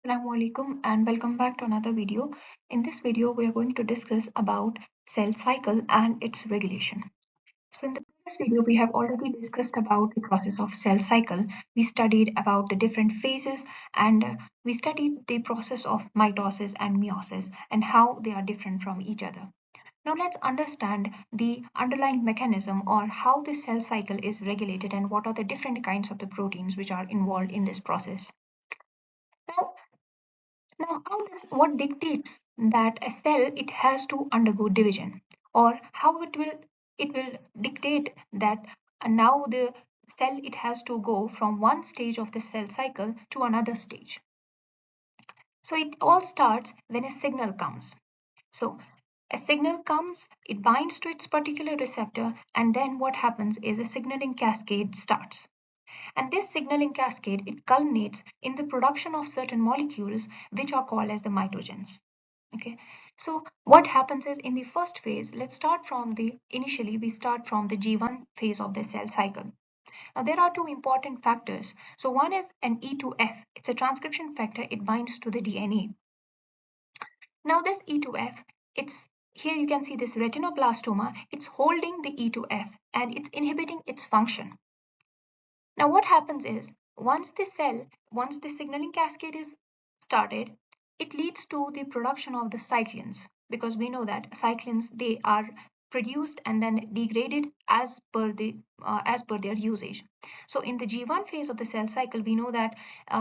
Assalamu alaikum and welcome back to another video. In this video, we are going to discuss about cell cycle and its regulation. So in the previous video, we have already discussed about the process of cell cycle. We studied about the different phases and we studied the process of mitosis and meiosis and how they are different from each other. Now let's understand the underlying mechanism or how the cell cycle is regulated and what are the different kinds of the proteins which are involved in this process. Now, Now, what dictates that a cell it has to undergo division, or how it will dictate that now the cell it has to go from one stage of the cell cycle to another stage. So it all starts when a signal comes. So a signal comes, it binds to its particular receptor, and then what happens is a signaling cascade starts. And this signaling cascade it culminates in the production of certain molecules which are called as the mitogens. Okay, so what happens is in the first phase, let's start from the initially we start from the G1 phase of the cell cycle. Now there are two important factors. So one is an E2F. It's a transcription factor. It binds to the DNA. Now this E2F, it's here you can see this retinoblastoma. It's holding the E2F and it's inhibiting its function. Now what happens is once the signaling cascade is started, it leads to the production of the cyclins because we know that cyclins they are produced and then degraded as per their usage. So in the G1 phase of the cell cycle, we know that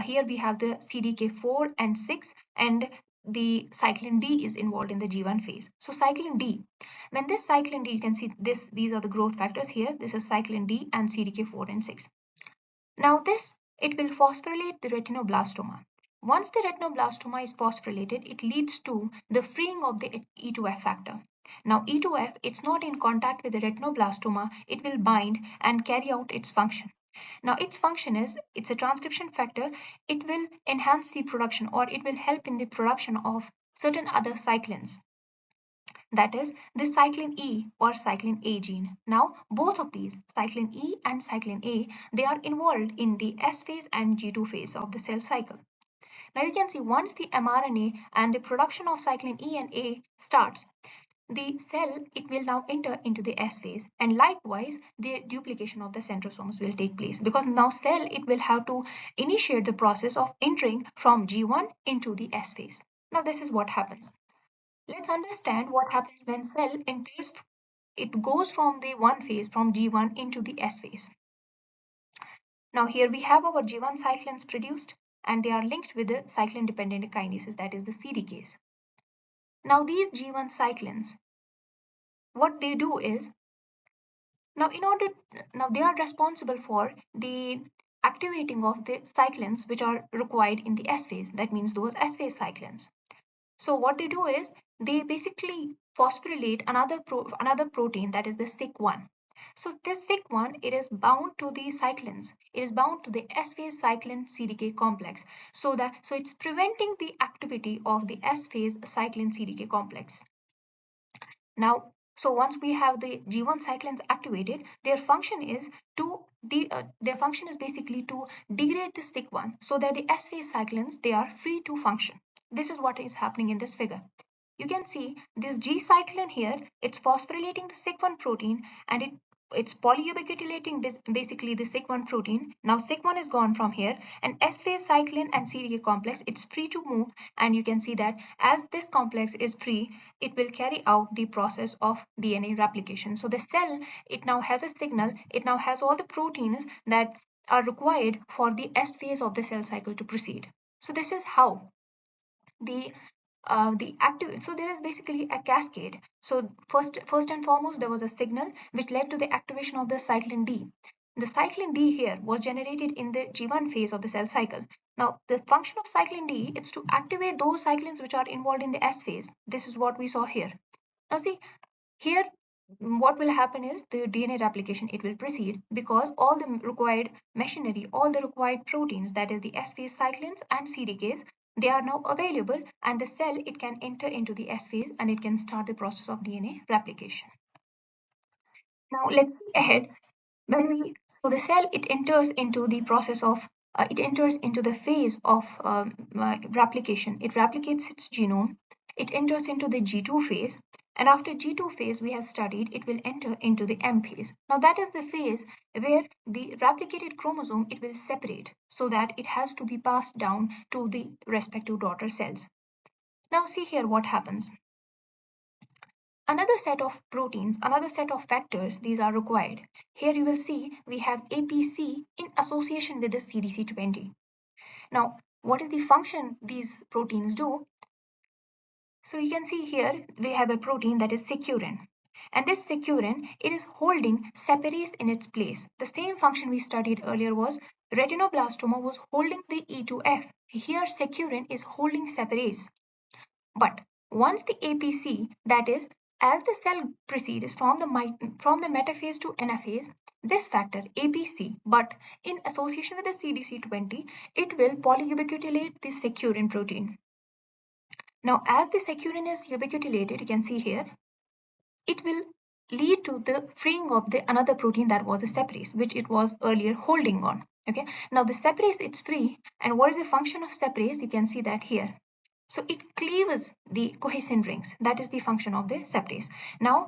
here we have the CDK4 and 6 and the cyclin D is involved in the G1 phase. So cyclin D, when this cyclin D, you can see these are the growth factors here. This is cyclin D and CDK4 and 6. Now this, it will phosphorylate the retinoblastoma. Once the retinoblastoma is phosphorylated, it leads to the freeing of the E2F factor. Now E2F, it's not in contact with the retinoblastoma, it will bind and carry out its function. Now its function is, it's a transcription factor, it will enhance the production or it will help in the production of certain other cyclins, that is the cyclin E or cyclin A gene. Now, both of these, cyclin E and cyclin A, they are involved in the S phase and G2 phase of the cell cycle. Now, you can see once the mRNA and the production of cyclin E and A starts, the cell it will now enter into the S phase, and likewise the duplication of the centrosomes will take place because now cell it will have to initiate the process of entering from G1 into the S phase. Now, this is what happens. Let's understand what happens when cell enters. It goes from the one phase from G1 into the S phase. Now here we have our G1 cyclins produced and they are linked with the cyclin dependent kinases, that is the CDKs. Now these G1 cyclins, what they do is, now they are responsible for the activating of the cyclins which are required in the S phase, that means those S phase cyclins. So what they do is they basically phosphorylate another protein, that is the SIC1. So this SIC1 it is bound to the cyclins. It is bound to the S phase cyclin CDK complex. So it's preventing the activity of the S phase cyclin CDK complex. Now, so once we have the G1 cyclins activated, their function is basically to degrade the SIC1 so that the S phase cyclins they are free to function. This is what is happening in this figure. You can see this G cyclin here, it's phosphorylating the SIC1 protein and it's polyubiquitinating basically the SIC1 protein. Now SIC1 is gone from here and S phase cyclin and CDK complex, it's free to move, and you can see that as this complex is free, it will carry out the process of DNA replication. So the cell, it now has a signal, it now has all the proteins that are required for the S phase of the cell cycle to proceed. So this is how the active, so there is basically a cascade. So first and foremost there was a signal which led to the activation of the cyclin D. The cyclin D here was generated in the G1 phase of the cell cycle. Now the function of cyclin D is to activate those cyclins which are involved in the S phase. This is what we saw here. Now see here, what will happen is the DNA replication it will proceed because all the required machinery, all the required proteins, that is the S phase cyclins and CDKs, they are now available and the cell it can enter into the S phase and it can start the process of DNA replication. Now let's see ahead. So the cell it enters into the process of it enters into the phase of replication. It replicates its genome. It enters into the G2 phase. And after G2 phase, we have studied, it will enter into the M phase. Now that is the phase where the replicated chromosome, it will separate so that it has to be passed down to the respective daughter cells. Now see here what happens. Another set of proteins, another set of factors, these are required. Here you will see we have APC in association with the CDC20. Now, what is the function these proteins do? So you can see here we have a protein that is securin. And this securin, it is holding separase in its place. The same function we studied earlier was retinoblastoma was holding the E2F. Here securin is holding separase. But once the APC, that is, as the cell proceeds from the metaphase to anaphase, this factor APC, but in association with the CDC20, it will polyubiquitinate the securin protein. Now, as the securin is ubiquitinated, you can see here, it will lead to the freeing of the another protein that was the separase, which it was earlier holding on. Okay. Now the separase, it's free, and what is the function of separase? You can see that here. So it cleaves the cohesin rings. That is the function of the separase. Now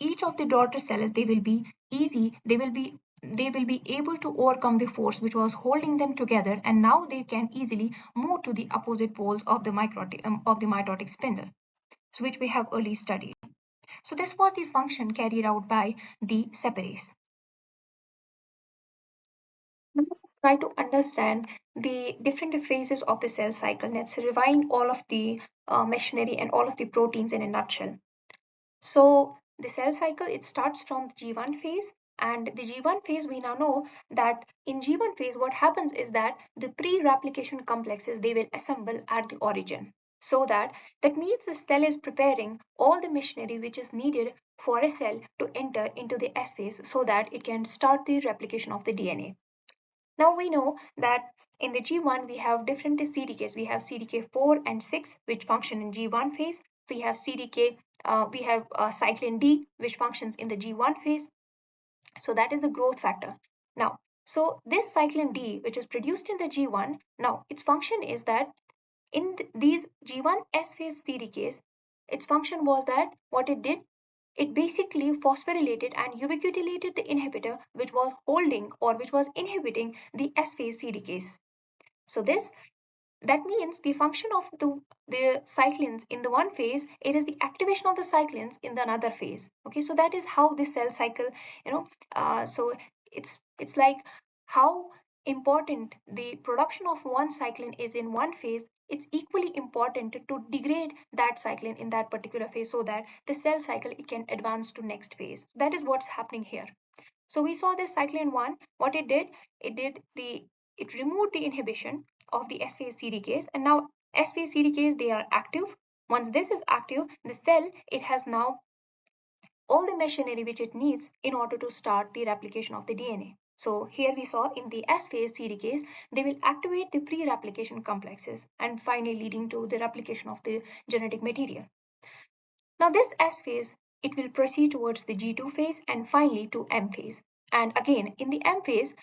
each of the daughter cells, they will be easy. They will be able to overcome the force which was holding them together, and now they can easily move to the opposite poles of the mitotic spindle, so which we have early studied. So this was the function carried out by the separase. Now let's try to understand the different phases of the cell cycle. Let's rewind all of the machinery and all of the proteins in a nutshell. So the cell cycle, it starts from the G1 phase, and the G1 phase, we now know that in G1 phase what happens is that the pre-replication complexes, they will assemble at the origin. So that means the cell is preparing all the machinery which is needed for a cell to enter into the S phase so that it can start the replication of the DNA. Now we know that in the G1 we have different CDKs. We have CDK4 and 6 which function in G1 phase. We have cyclin D which functions in the G1 phase. So that is the growth factor. Now, so this cyclin D which is produced in the G1, now its function is that in these G1 S phase CDKs, its function was that what it did, it basically phosphorylated and ubiquitinated the inhibitor which was holding or which was inhibiting the S phase CDKs. So that means the function of the cyclins in the one phase, it is the activation of the cyclins in the another phase. Okay, so that is how this cell cycle, so it's like how important the production of one cyclin is in one phase. It's equally important to degrade that cyclin in that particular phase so that the cell cycle, it can advance to next phase. That is what's happening here. So we saw this cyclin 1, what it did, it removed the inhibition of the S phase CDKs, and now S phase CDKs, they are active. Once this is active, the cell, it has now all the machinery which it needs in order to start the replication of the DNA. So here we saw in the S phase CDKs, they will activate the pre-replication complexes and finally leading to the replication of the genetic material. Now this S phase, it will proceed towards the G2 phase and finally to M phase. And again, in the M phase,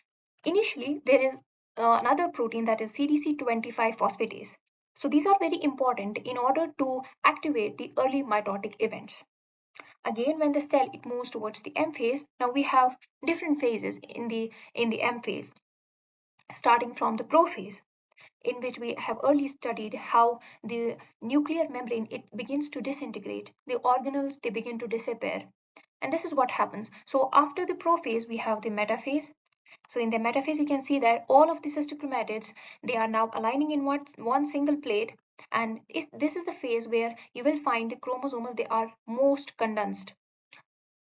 initially there is another protein that is CDC25 phosphatase. So these are very important in order to activate the early mitotic events. Again, when the cell, it moves towards the M phase, now we have different phases in the M phase, starting from the prophase, in which we have early studied how the nuclear membrane, it begins to disintegrate, the organelles, they begin to disappear, and this is what happens. So after the prophase, we have the metaphase. So in the metaphase, you can see that all of the cystic chromatids, they are now aligning in one single plate, and this is the phase where you will find the chromosomes, they are most condensed.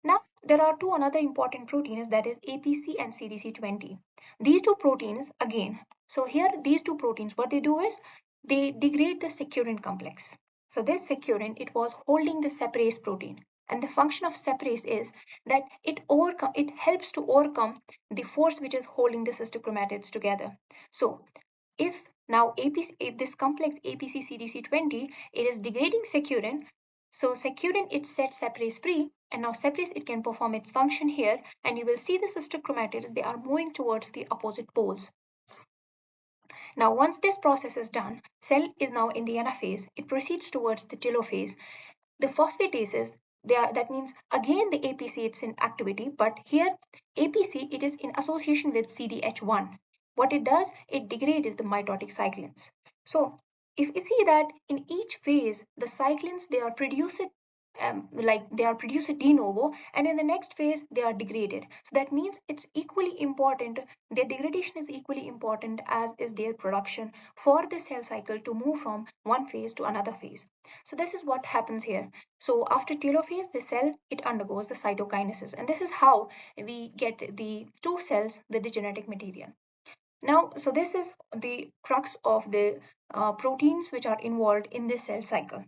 Now, there are two another important proteins, that is APC and CDC20. These two proteins, again, so here these two proteins, what they do is they degrade the securin complex. So this securin, it was holding the separase protein. And the function of separase is that it helps to overcome the force which is holding the cystic chromatids together. So if now APC, if this complex APC CDC20, it is degrading securin, So securin, it sets separase free, and now separase, it can perform its function here, and you will see the sister chromatids, they are moving towards the opposite poles. Now once this process is done, cell is now in the anaphase, it proceeds towards the telophase. The phosphatases, that means again the APC, it's in activity, but here APC, it is in association with CDH1. What it does, it degrades the mitotic cyclins. So if you see that in each phase the cyclins, they are produced they are produced de novo, and in the next phase they are degraded. So that means it's equally important, their degradation is equally important as is their production for the cell cycle to move from one phase to another phase. So this is what happens here. So after telophase, the cell, it undergoes the cytokinesis, and this is how we get the two cells with the genetic material. Now, so this is the crux of the proteins which are involved in this cell cycle.